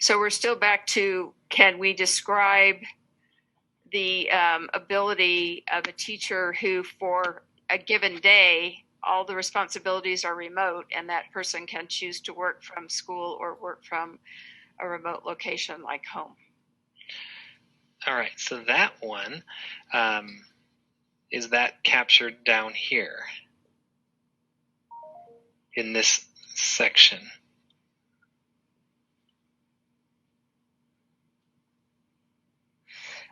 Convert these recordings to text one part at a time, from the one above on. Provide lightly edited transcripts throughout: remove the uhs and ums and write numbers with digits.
So we're still back to, can we describe the ability of a teacher who for a given day, all the responsibilities are remote and that person can choose to work from school or work from a remote location like home? All right, so that one, is that captured down here in this section?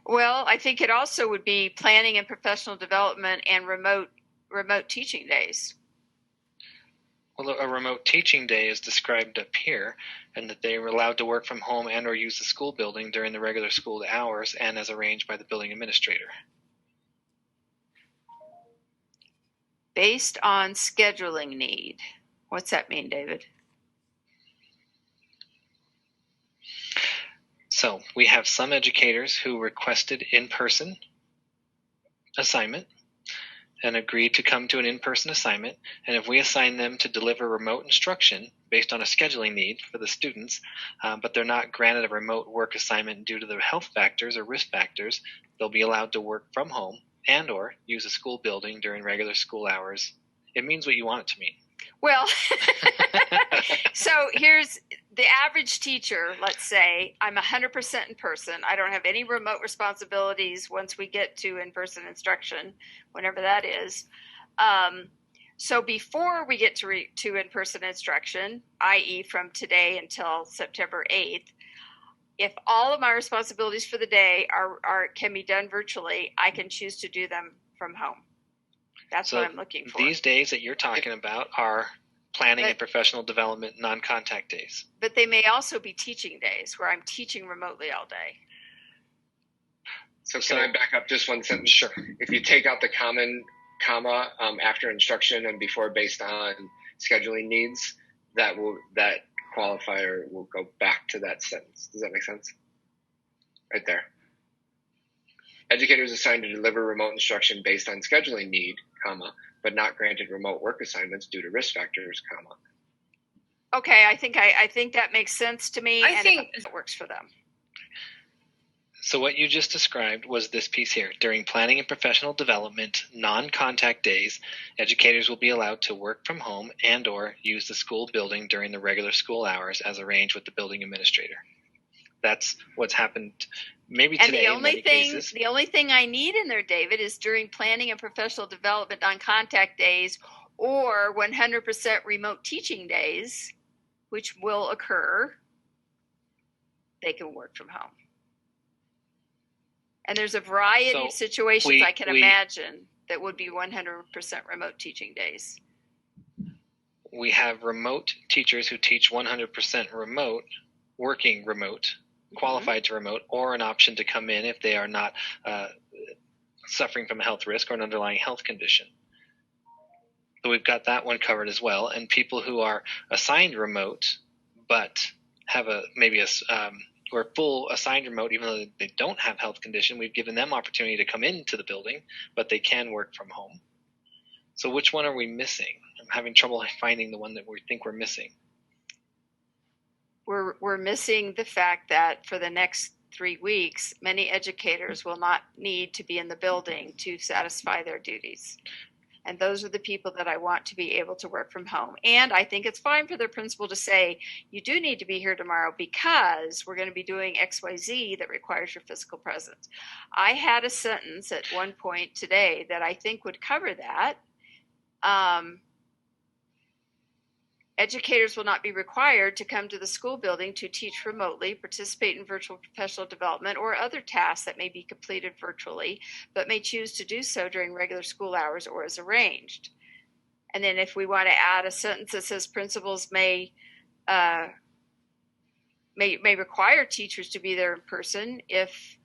Well, I think it also would be planning and professional development and remote teaching days. Well, a remote teaching day is described up here, and that they are allowed to work from home and or use the school building during the regular school hours and as arranged by the building administrator. Based on scheduling need. What's that mean, David? So we have some educators who requested in-person assignment and agreed to come to an in-person assignment. And if we assign them to deliver remote instruction based on a scheduling need for the students, but they're not granted a remote work assignment due to the health factors or risk factors, they'll be allowed to work from home and or use a school building during regular school hours. It means what you want it to mean. Well, so here's the average teacher. Let's say I'm 100% in person. I don't have any remote responsibilities once we get to in-person instruction, whenever that is. So before we get to in-person instruction, i.e. from today until September 8th, if all of my responsibilities for the day can be done virtually, I can choose to do them from home. That's what I'm looking for. These days that you're talking about are planning and professional development non-contact days. But they may also be teaching days where I'm teaching remotely all day. So can I back up just one sentence? Sure. If you take out the comma after instruction and before based on scheduling needs, that qualifier will go back to that sentence. Does that make sense? Right there. Educators assigned to deliver remote instruction based on scheduling need, comma, but not granted remote work assignments due to risk factors, comma. Okay, I think that makes sense to me. I think it works for them. So what you just described was this piece here. During planning and professional development, non-contact days, educators will be allowed to work from home and or use the school building during the regular school hours as arranged with the building administrator. That's what's happened maybe today in many cases. The only thing I need in there, David, is during planning and professional development non-contact days or 100% remote teaching days, which will occur, they can work from home. And there's a variety of situations I can imagine that would be 100% remote teaching days. We have remote teachers who teach 100% remote, working remote, qualified to remote, or an option to come in if they are not suffering from a health risk or an underlying health condition. So we've got that one covered as well. And people who are assigned remote but have or full assigned remote even though they don't have health condition, we've given them opportunity to come into the building, but they can work from home. So which one are we missing? I'm having trouble finding the one that we think we're missing. We're missing the fact that for the next 3 weeks, many educators will not need to be in the building to satisfy their duties. And those are the people that I want to be able to work from home. And I think it's fine for their principal to say, you do need to be here tomorrow because we're going to be doing XYZ that requires your physical presence. I had a sentence at one point today that I think would cover that. Educators will not be required to come to the school building to teach remotely, participate in virtual professional development, or other tasks that may be completed virtually, but may choose to do so during regular school hours or as arranged. And then if we want to add a sentence that says principals may require teachers to be there in person if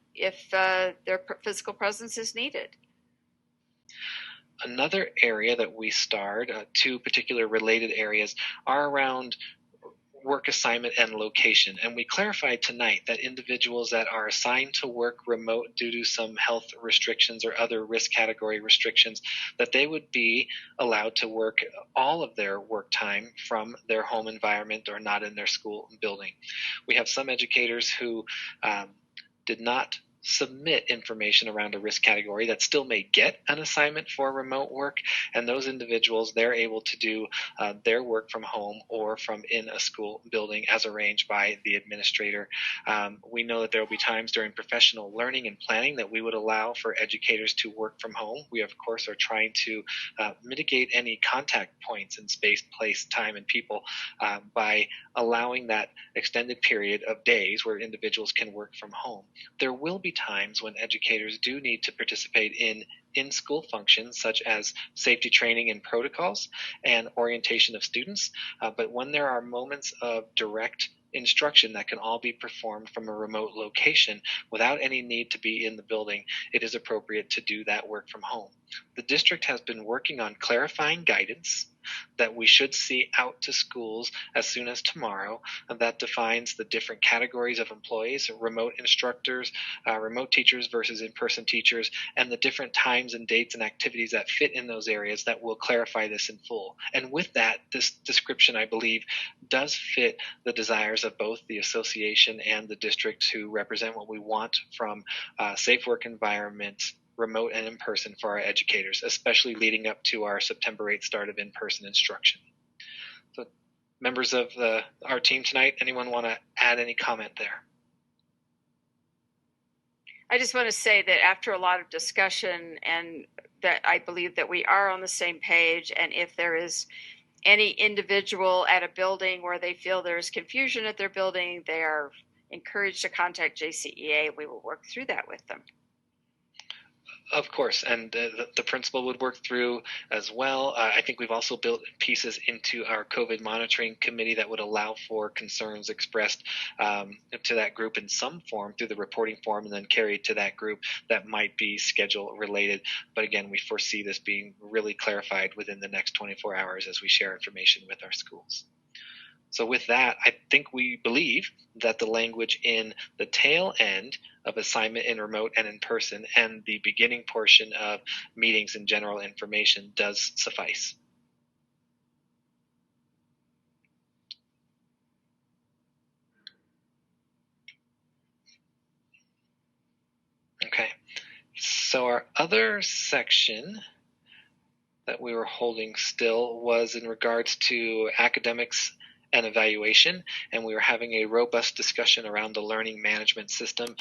their physical presence is needed. Another area that we starred, two particular related areas, are around work assignment and location. And we clarified tonight that individuals that are assigned to work remote due to some health restrictions or other risk category restrictions, that they would be allowed to work all of their work time from their home environment or not in their school building. We have some educators who did not submit information around a risk category that still may get an assignment for remote work, and those individuals, they're able to do their work from home or from in a school building as arranged by the administrator. We know that there will be times during professional learning and planning that we would allow for educators to work from home. We, of course, are trying to mitigate any contact points in space, place, time, and people by allowing that extended period of days where individuals can work from home. There will be times when educators do need to participate in school functions such as safety training and protocols and orientation of students, but when there are moments of direct instruction that can all be performed from a remote location without any need to be in the building, it is appropriate to do that work from home. The district has been working on clarifying guidance that we should see out to schools as soon as tomorrow, that defines the different categories of employees, remote instructors, remote teachers versus in-person teachers, and the different times and dates and activities that fit in those areas that will clarify this in full. And with that, this description, I believe, does fit the desires of both the association and the district to represent what we want from safe work environments, remote and in-person, for our educators, especially leading up to our September 8th start of in-person instruction. So members of our team tonight, anyone want to add any comment there? I just want to say that after a lot of discussion, and that I believe that we are on the same page, and if there is any individual at a building where they feel there's confusion at their building, they are encouraged to contact JCEA. We will work through that with them. Of course, and the principal would work through as well. I think we've also built pieces into our COVID monitoring committee that would allow for concerns expressed to that group in some form through the reporting form and then carried to that group that might be schedule related. But again, we foresee this being really clarified within the next 24 hours as we share information with our schools. So with that, I think we believe that the language in the tail end of assignment in remote and in person and the beginning portion of meetings and general information does suffice. Okay, so our other section that we were holding still was in regards to academics and evaluation, and we were having a robust discussion around the learning management system.